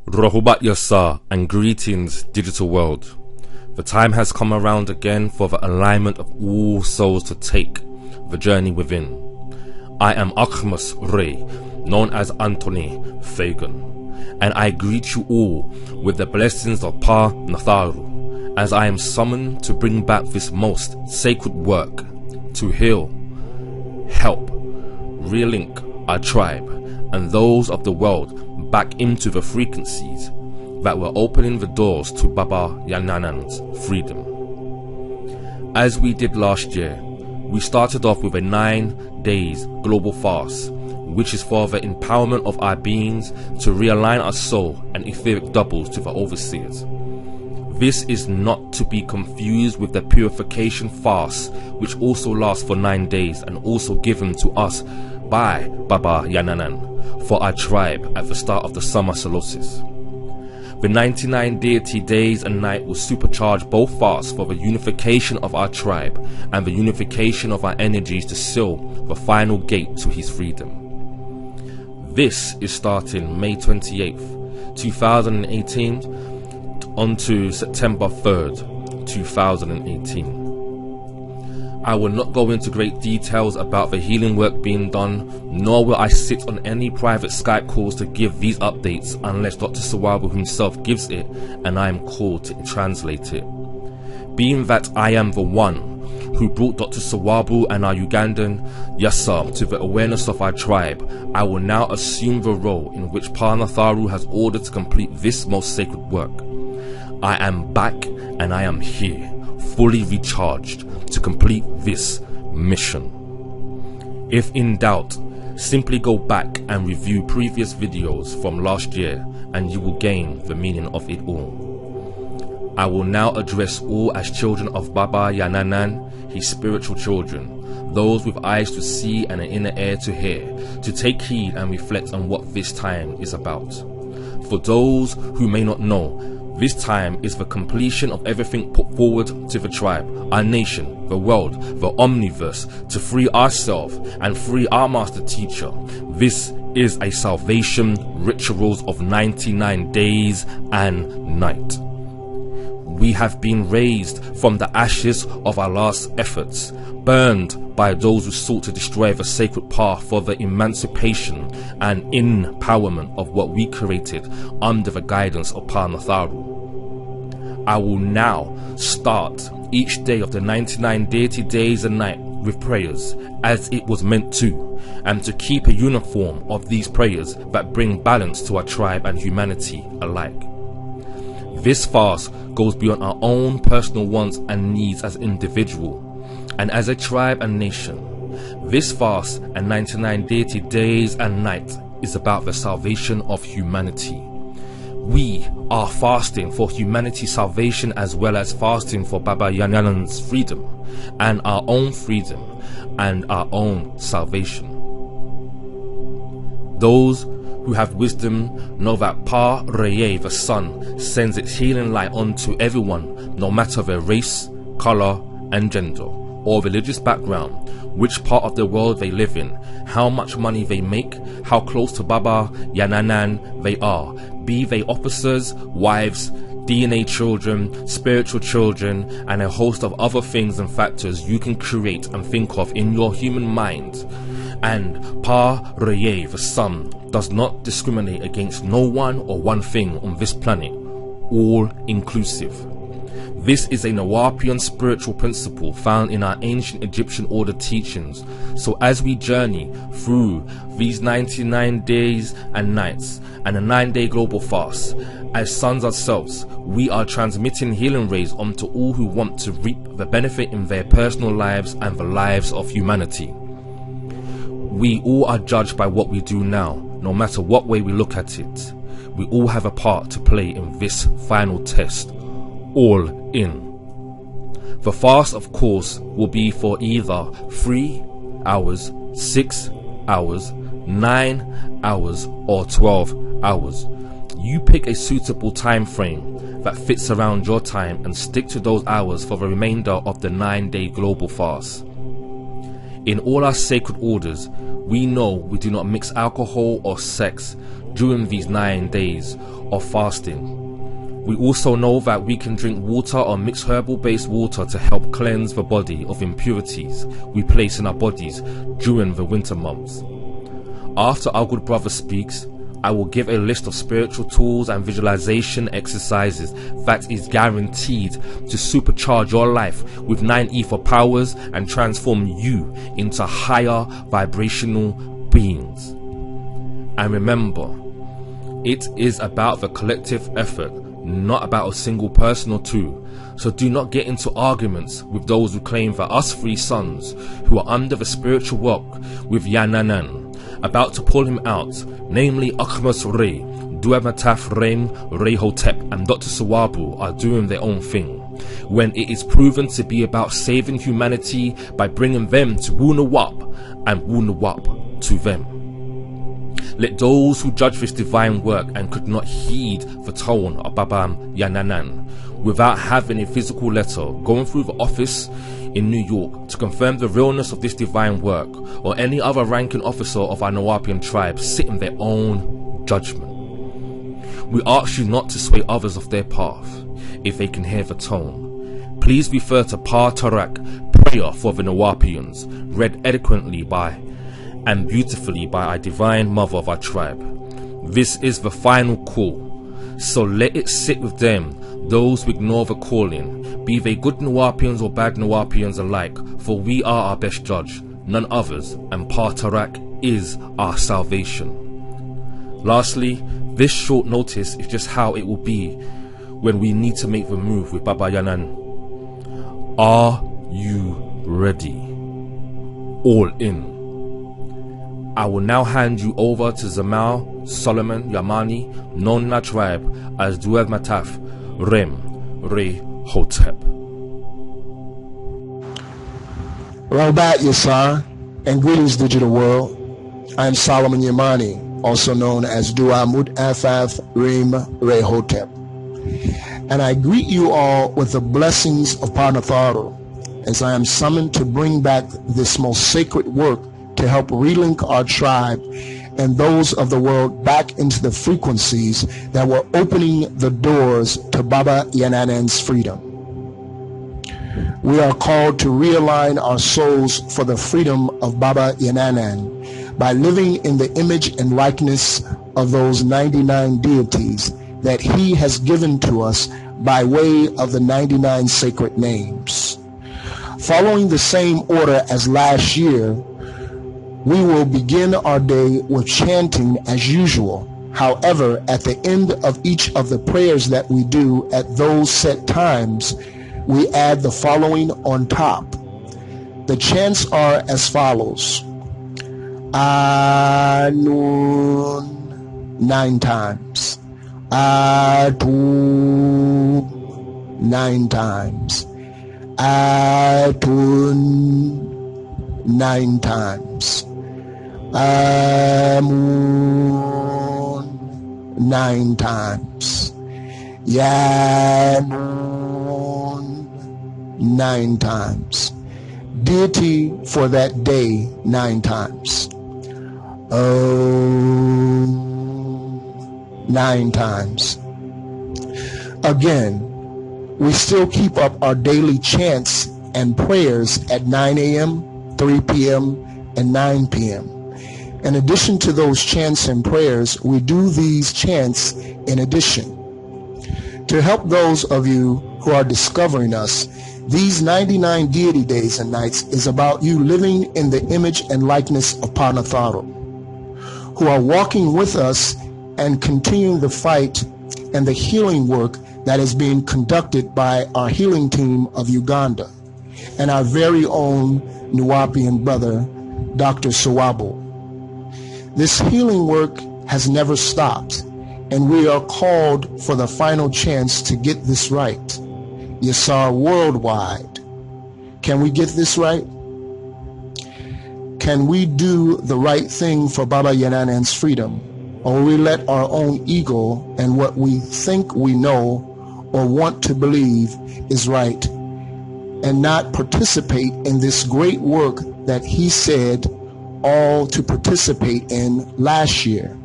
Raahubaat Yasar and greetings, digital world. The time has come around again for the alignment of all souls to take the journey within. I am Akhmas Ray, known as Anthony Fagan, and I greet you all with the blessings of Paa Nadjaru, as I am summoned to bring back this most sacred work to heal, help, relink our tribe and those of the world back into the frequencies that were opening the doors to Baah Baah Yaanuwn's freedom. As we did last year, we started off with a 9 days global fast, which is for the empowerment of our beings to realign our soul and etheric doubles to the overseers. This is not to be confused with the purification fast, which also lasts for 9 days and also given to us by Baah Baah Yaanuwn for our tribe at the start of the summer solstice. The 99 deity days and night will supercharge both fasts for the unification of our tribe and the unification of our energies to seal the final gate to his freedom. This is starting May 28th, 2018 onto September 3rd, 2018. I will not go into great details about the healing work being done, nor will I sit on any private Skype calls to give these updates unless Dr. Sawabu himself gives it and I am called to translate it. Being that I am the one who brought Dr. Sawabu and our Ugandan Yasar to the awareness of our tribe, I will now assume the role in which Paa Nadjaru has ordered to complete this most sacred work. I am back and I am here, fully recharged to complete this mission. If in doubt, simply go back and review previous videos from last year and you will gain the meaning of it all. I will now address all as children of Baah Baah Yaanuwn, his spiritual children, those with eyes to see and an inner ear to hear, to take heed and reflect on what this time is about. For those who may not know, this time is the completion of everything put forward to the tribe, our nation, the world, the omniverse, to free ourselves and free our master teacher. This is a salvation rituals of 99 days and night. We have been raised from the ashes of our last efforts, burned by those who sought to destroy the sacred path for the emancipation and empowerment of what we created under the guidance of Paa Nadjaru. I will now start each day of the 99 deity days and night with prayers as it was meant to, and to keep a uniform of these prayers that bring balance to our tribe and humanity alike. This fast goes beyond our own personal wants and needs as individual and as a tribe and nation. This fast and 99 deity days and nights is about the salvation of humanity. We are fasting for humanity's salvation as well as fasting for Baah Baah Yaanuwn's freedom and our own freedom and our own salvation. Those who have wisdom know that Paa Reye, the sun, sends its healing light onto everyone, no matter their race, color and gender or religious background, which part of the world they live in, how much money they make, how close to Baah Baah Yaanuwn they are, be they officers, wives, DNA children, spiritual children, and a host of other things and factors you can create and think of in your human mind. And Paa Reye, the sun, does not discriminate against no one or one thing on this planet, all inclusive. This is a Nawapian spiritual principle found in our ancient Egyptian order teachings. So as we journey through these 99 days and nights and a 9-day global fast, as sons ourselves, we are transmitting healing rays onto all who want to reap the benefit in their personal lives and the lives of humanity. We all are judged by what we do now, no matter what way we look at it. We all have a part to play in this final test. All in. The fast, of course, will be for either 3 hours, 6 hours, 9 hours, or 12 hours. You pick a suitable time frame that fits around your time and stick to those hours for the remainder of the 9-day global fast. In all our sacred orders, We know we do not mix alcohol or sex during these 9 days of fasting. We also know that we can drink water or mix herbal-based water to help cleanse the body of impurities we place in our bodies during the winter months. After our good brother speaks, I will give a list of spiritual tools and visualization exercises that is guaranteed to supercharge your life with 9 ether powers and transform you into higher vibrational beings. And remember, it is about the collective effort, not about a single person or two. So do not get into arguments with those who claim that us 3 sons who are under the spiritual work with Yananan, about to pull him out, namely Akhmas Ray, Duamataf Reim, Rehotep and Dr. Sawabu, are doing their own thing, when it is proven to be about saving humanity by bringing them to Wunawap and Wunawap to them. Let those who judge this divine work and could not heed the tone of Baah Baah Yaanuwn without having a physical letter going through the office in New York to confirm the realness of this divine work, or any other ranking officer of our Nawapian tribe sit in their own judgment. We ask you not to sway others off their path if they can hear the tone. Please refer to Paa Tarak, prayer for the Nawapians, read eloquently by and beautifully by our divine mother of our tribe. This is the final call, so let it sit with them, those who ignore the calling, be they good Nawapians or bad Nawapians alike, for we are our best judge, none others, and Paa Tarak is our salvation. Lastly, this short notice is just how it will be when we need to make the move with Baah Baah Yaanuwn. Are you ready? All in. I will now hand you over to Zamal Solomon Yamani, known in our tribe as Duel Mataf Rem Re Hotep. Raahubaat, Yasar, and greetings, digital world. I am Solomon Yamani, also known as Dua Mut Afaf Reem Re Hotep. And I greet you all with the blessings of Paa Nadjaru, as I am summoned to bring back this most sacred work to help relink our tribe and those of the world back into the frequencies that were opening the doors to Baah Baah Yaanuwn's freedom. We are called to realign our souls for the freedom of Baah Baah Yaanuwn by living in the image and likeness of those 99 deities that he has given to us by way of the 99 sacred names. Following the same order as last year, we will begin our day with chanting as usual. However, at the end of each of the prayers that we do at those set times, we add the following on top. The chants are as follows. Yaanuwn 9 times. Atu 9 times. Atun 9 times. Amun 9 times. Yaanuwn 9 times. Deity for that day 9 times. Om 9 times. Again, we still keep up our daily chants and prayers at 9 a.m., 3 p.m., and 9 p.m. In addition to those chants and prayers, we do these chants in addition. To help those of you who are discovering us, these 99 deity days and nights is about you living in the image and likeness of Paa Nadjaru, who are walking with us and continuing the fight and the healing work that is being conducted by our healing team of Uganda and our very own Nawapian brother, Dr. Sawabu. This healing work has never stopped, and we are called for the final chance to get this right. Yasar worldwide. Can we get this right? Can we do the right thing for Baah Baah Yaanuwn's freedom, or will we let our own ego and what we think we know or want to believe is right and not participate in this great work that he said all to participate in last year.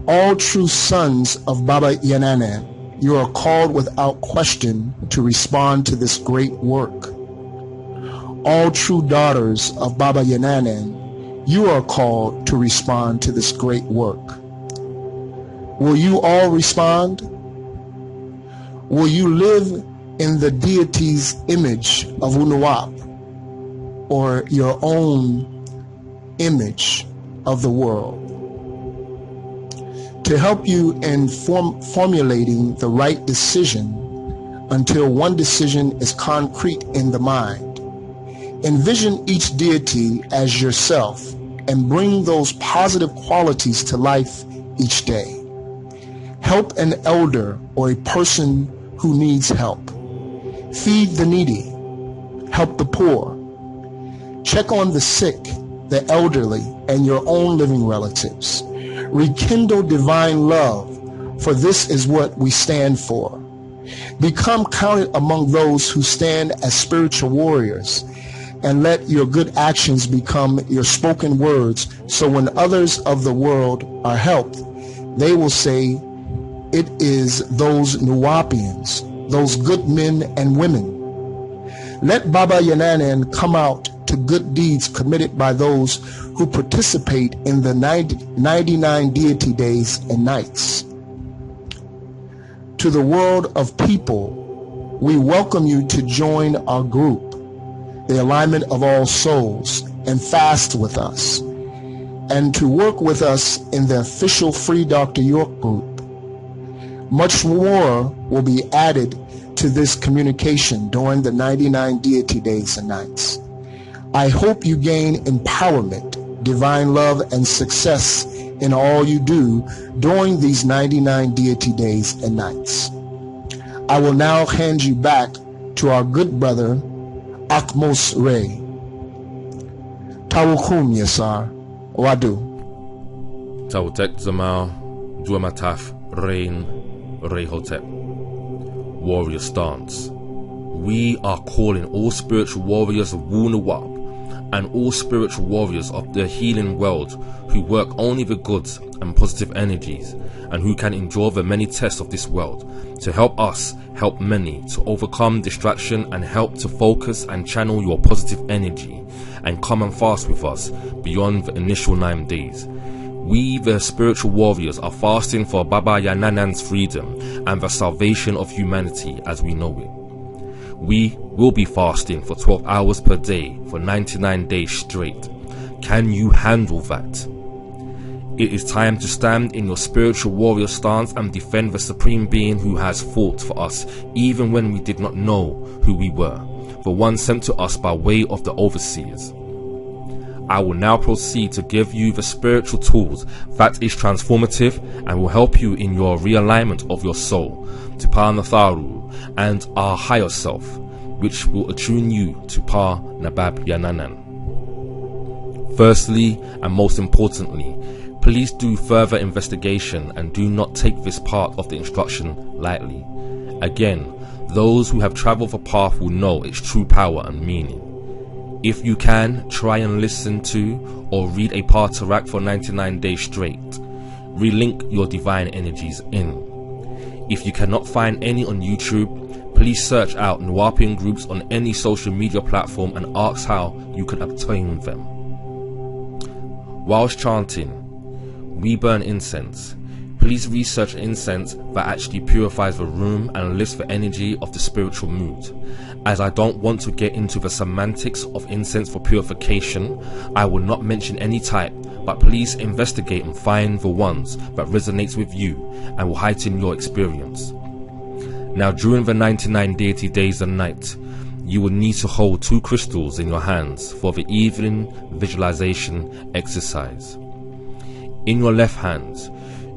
All true sons of Baah Baah Yaanuwn, you are called without question to respond to this great work. All true daughters of Baah Baah Yaanuwn, you are called to respond to this great work. Will you all respond? Will you live in the Deities' image of Wunuwap, or your own image of the world? To help you in formulating the right decision until one decision is concrete in the mind, envision each deity as yourself and bring those positive qualities to life each day. Help an elder or a person who needs help. Feed the needy. Help the poor. Check on the sick, the elderly, and your own living relatives. Rekindle divine love, for this is what we stand for. Become counted among those who stand as spiritual warriors, and let your good actions become your spoken words, so when others of the world are helped, they will say, it is those Nuwapians, those good men and women. Let Baah Baah Yaanuwn come out to good deeds committed by those who participate in the 99 deity days and nights. To the world of people, we welcome you to join our group, the Alignment of All Souls, and fast with us, and to work with us in the official Free Dr. York group. Much more will be added to this communication during the 99 deity days and nights. I hope you gain empowerment, divine love, and success in all you do during these 99 deity days and nights. I will now hand you back to our good brother, Akmos Ray. Tawukum Yasar, Wadu. Tawtek Zamal, Duamataf, Rain, Rehotep. Warrior stance. We are calling all spiritual warriors of Wunuwap and all spiritual warriors of the healing world who work only with goods and positive energies and who can endure the many tests of this world to help us help many to overcome distraction and help to focus and channel your positive energy and come and fast with us beyond the initial 9 days. We, the spiritual warriors, are fasting for Baah Baah Yaanuwn's freedom and the salvation of humanity as we know it. We will be fasting for 12 hours per day for 99 days straight. Can you handle that? It is time to stand in your spiritual warrior stance and defend the Supreme Being who has fought for us even when we did not know who we were, the one sent to us by way of the overseers. I will now proceed to give you the spiritual tools that is transformative and will help you in your realignment of your soul to Paa Nadjaru and our higher self, which will attune you to Paa Yaanuwn. Firstly, and most importantly, please do further investigation and do not take this part of the instruction lightly. Again, those who have traveled the path will know its true power and meaning. If you can, try and listen to or read a Paa for 99 days straight. Relink your divine energies in. If you cannot find any on YouTube, please search out Nuwapian groups on any social media platform and ask how you can obtain them. Whilst chanting, we burn incense. Please research incense that actually purifies the room and lifts the energy of the spiritual mood. As I don't want to get into the semantics of incense for purification, I will not mention any type, but please investigate and find the ones that resonates with you and will heighten your experience. Now, during the 99 deity days and nights, you will need to hold 2 crystals in your hands for the evening visualization exercise. In your left hand,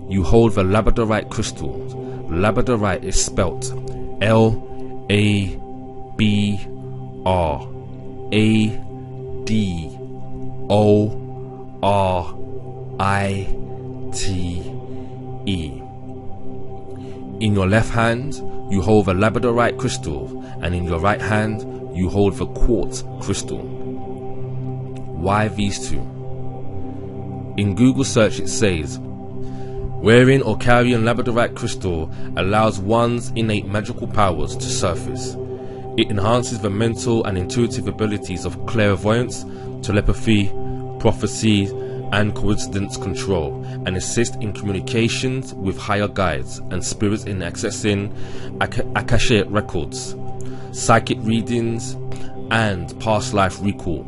you hold the labradorite crystal. Labradorite is spelt Labradorite. In your left hand, you hold the labradorite crystal, and in your right hand, you hold the quartz crystal. why these two? In Google search it says, wearing or carrying labradorite crystal allows one's innate magical powers to surface. It enhances the mental and intuitive abilities of clairvoyance, telepathy, prophecy, and coincidence control, and assist in communications with higher guides and spirits in accessing Akashic records, psychic readings, and past life recall.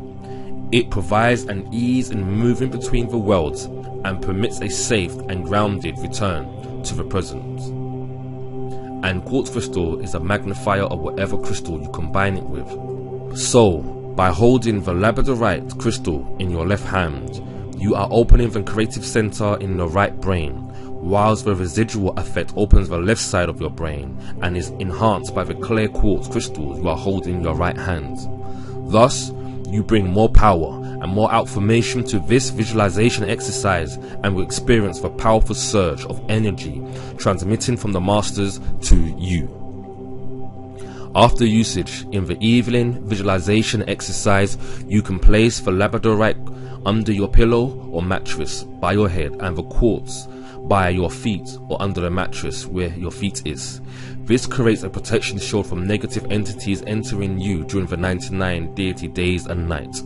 It provides an ease in moving between the worlds and permits a safe and grounded return to the present. And quartz crystal is a magnifier of whatever crystal you combine it with. So, by holding the labradorite crystal in your left hand, you are opening the creative center in the right brain, whilst the residual effect opens the left side of your brain and is enhanced by the clear quartz crystals you are holding in your right hand. Thus, you bring more power and more affirmation to this visualization exercise and will experience the powerful surge of energy transmitting from the masters to you. After usage, in the evening visualization exercise, you can place the labradorite under your pillow or mattress by your head and the quartz by your feet or under the mattress where your feet is. This creates a protection shield from negative entities entering you during the 99 deity days and nights.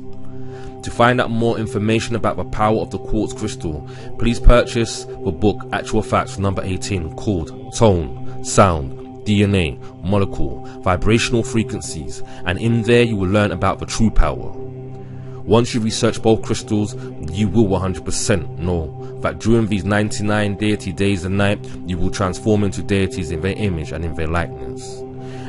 To find out more information about the power of the quartz crystal, please purchase the book Actual Facts number 18 called Tone, Sound, DNA, Molecule, Vibrational Frequencies, and in there you will learn about the true power. Once you research both crystals, you will 100% know that during these 99 deity days and night, you will transform into deities in their image and in their likeness.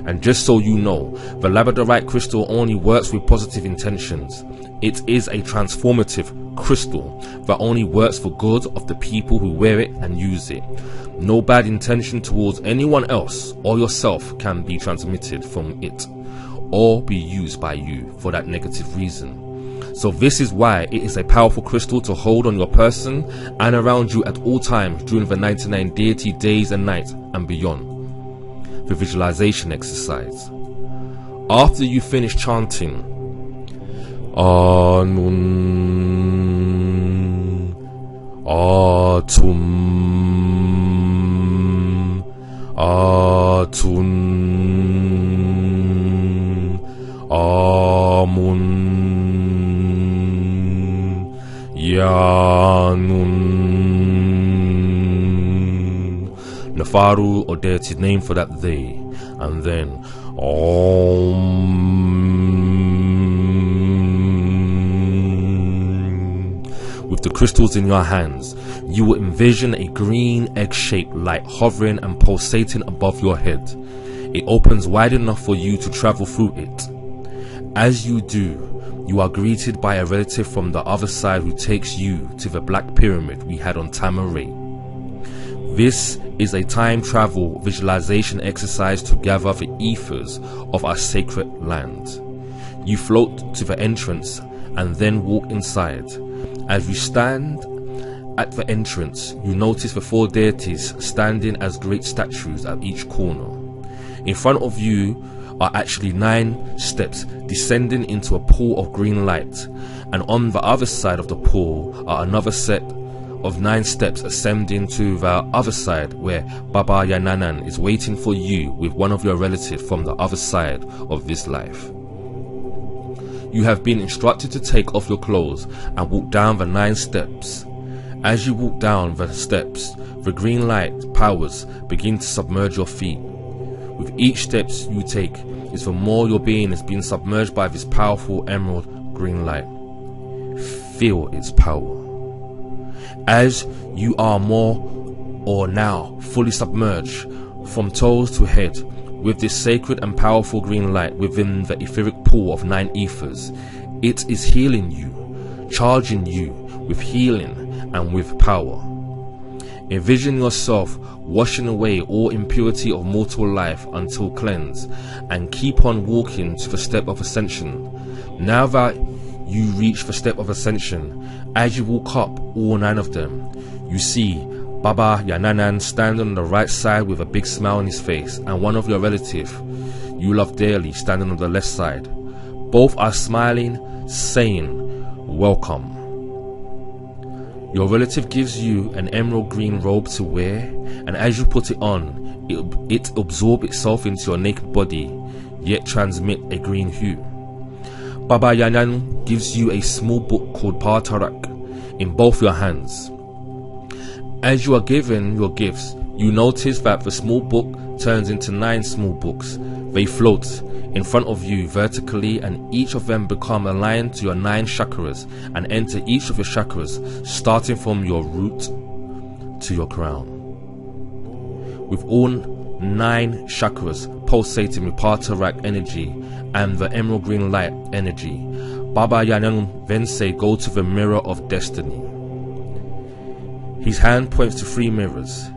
And just so you know, the labradorite crystal only works with positive intentions. It is a transformative crystal that only works for good of the people who wear it and use it. No bad intention towards anyone else or yourself can be transmitted from it or be used by you for that negative reason. So this is why it is a powerful crystal to hold on your person and around you at all times during the 99 deity days and nights and beyond. The visualization exercise. After you finish chanting Yaanuwn, Atum, Atun, Amun, Yaanuwn. Nefaru or deity's name for that day, and then with the crystals in your hands, you will envision a green egg-shaped light hovering and pulsating above your head. It opens wide enough for you to travel through it. As you do, you are greeted by a relative from the other side who takes you to the black pyramid we had on Tamaray. This is a time travel visualization exercise to gather the ethers of our sacred land. You float to the entrance and then walk inside. As you stand at the entrance, you notice the 4 deities standing as great statues at each corner. In front of you are actually 9 steps descending into a pool of green light, and on the other side of the pool are another set of 9 steps ascending to the other side where Baah Baah Yaanuwn is waiting for you with one of your relatives from the other side of this life. You have been instructed to take off your clothes and walk down the 9 steps. As you walk down the steps, the green light powers begin to submerge your feet. With each step you take is the more your being is being submerged by this powerful emerald green light. Feel its power. As you are more or now fully submerged from toes to head with this sacred and powerful green light within the etheric pool of 9 ethers, it is healing you, charging you with healing and with power. Envision yourself washing away all impurity of mortal life until cleansed, and keep on walking to the step of ascension. Now that you reach the step of ascension, as you walk up all 9 of them, you see Baah Baah Yaanuwn standing on the right side with a big smile on his face, and one of your relatives you love dearly standing on the left side. Both are smiling, saying, welcome. Your relative gives you an emerald green robe to wear, and as you put it on, it absorbs itself into your naked body, yet transmit a green hue. Baah Baah Yaanuwn gives you a small book called Paa Nadjaru in both your hands. As you are given your gifts, you notice that the small book turns into 9 small books. They float in front of you vertically, and each of them become aligned to your 9 chakras and enter each of your chakras, starting from your root to your crown. With all 9 chakras pulsating with Paa Nadjaru energy and the emerald green light energy, Baah Baah Yaanuwn then say, go to the mirror of destiny. His hand points to 3 mirrors.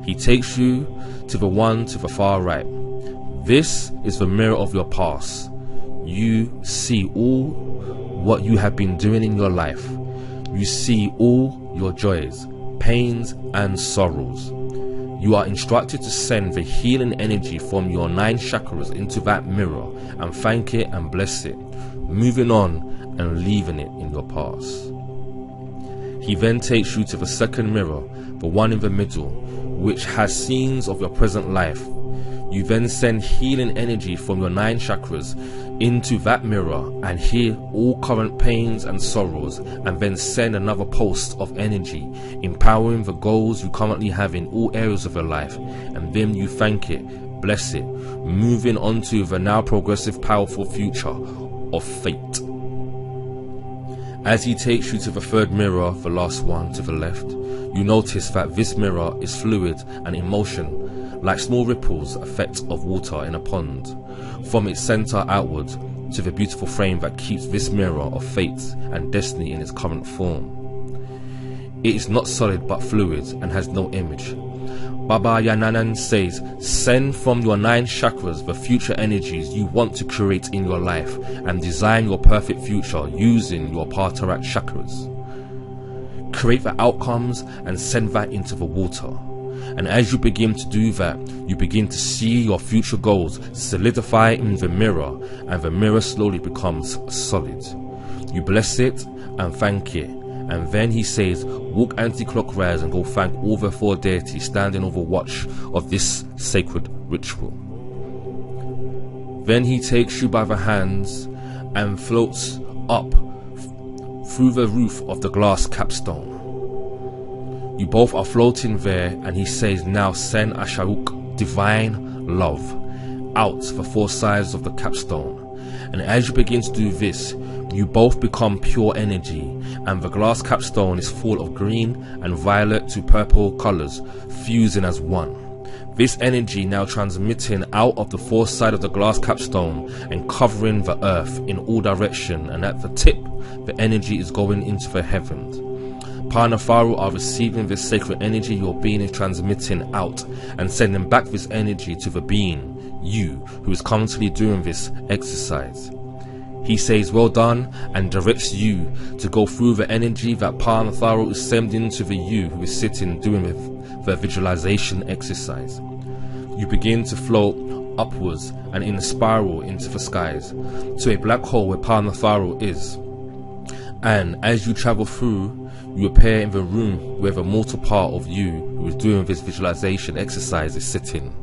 He takes you to the one to the far right. This is the mirror of your past. You see all what you have been doing in your life. You see all your joys, pains and sorrows. You are instructed to send the healing energy from your 9 chakras into that mirror and thank it and bless it, moving on and leaving it in your past. He then takes you to the second mirror, the one in the middle, which has scenes of your present life. You then send healing energy from your 9 chakras into that mirror and heal all current pains and sorrows, and then send another pulse of energy, empowering the goals you currently have in all areas of your life, and then you thank it, bless it, moving on to the now progressive powerful future of fate. As he takes you to the third mirror, the last one to the left, you notice that this mirror is fluid and in motion, like small ripples effect of water in a pond, from its center outward to the beautiful frame that keeps this mirror of fate and destiny in its current form. It is not solid but fluid and has no image. Baah Baah Yaanuwn says, send from your 9 chakras the future energies you want to create in your life and design your perfect future using your Paa Nadjaru chakras. Create the outcomes and send that into the water. And as you begin to do that, you begin to see your future goals solidify in the mirror, and the mirror slowly becomes solid. You bless it and thank it, and then he says, walk anti-clockwise and go thank all the 4 deities standing over watch of this sacred ritual. Then he takes you by the hands and floats up through the roof of the glass capstone. You both are floating there, and he says, now send Asharuk, divine love, out the 4 sides of the capstone. And as you begin to do this, you both become pure energy, and the glass capstone is full of green and violet to purple colors, fusing as one. This energy now transmitting out of the 4th side of the glass capstone and covering the earth in all direction, and at the tip, the energy is going into the heavens. Paa Nadjaru are receiving this sacred energy your being is transmitting out and sending back this energy to the being, you, who is currently doing this exercise. He says well done and directs you to go through the energy that Paa Nadjaru is sending to the you who is sitting doing the visualization exercise. You begin to float upwards and in a spiral into the skies to a black hole where Paa Nadjaru is. And as you travel through, you appear in the room where the mortal part of you who is doing this visualization exercise is sitting.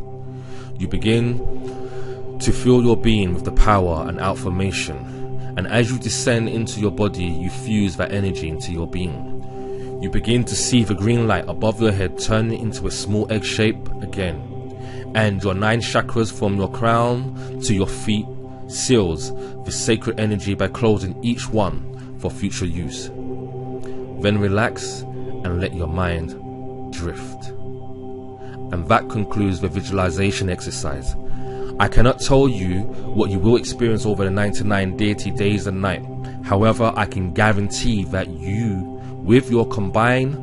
You begin to fill your being with the power and outformation, and as you descend into your body, you fuse that energy into your being. You begin to see the green light above your head turning into a small egg shape again, and your 9 chakras from your crown to your feet seals the sacred energy by closing each one for future use. Then relax and let your mind drift. And that concludes the visualization exercise. I cannot tell you what you will experience over the 99 deity days and night. However, I can guarantee that you, with your combined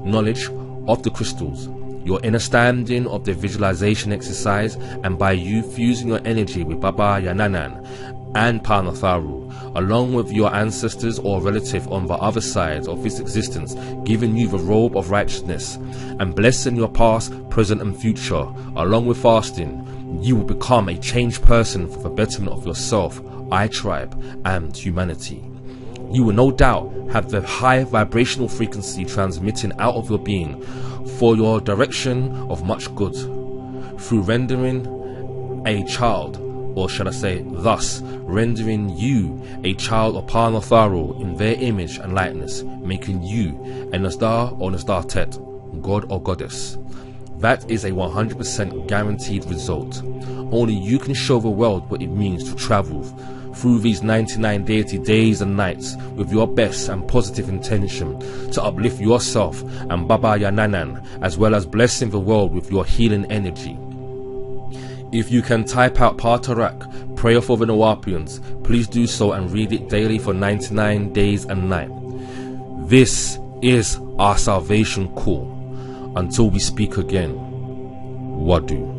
knowledge of the crystals, your understanding of the visualization exercise, and by you fusing your energy with Baah Baah Yaanuwn and Paa Nadjaru, along with your ancestors or relative on the other side of this existence, giving you the robe of righteousness and blessing your past, present and future, along with fasting, you will become a changed person for the betterment of yourself, I tribe and humanity. You will no doubt have the high vibrational frequency transmitting out of your being for your direction of much good, through rendering a child, or shall I say, thus rendering you a child of Paa Nadjaru in their image and likeness, making you a Nasdar or Nasdartet, god or goddess. That is a 100% guaranteed result. Only you can show the world what it means to travel through these 99 deity days and nights with your best and positive intention to uplift yourself and Baah Baah Yaanuwn, as well as blessing the world with your healing energy. If you can type out Patarak, prayer for the Nawapians, please do so and read it daily for 99 days and nights. This is our salvation call. Until we speak again, Wadu.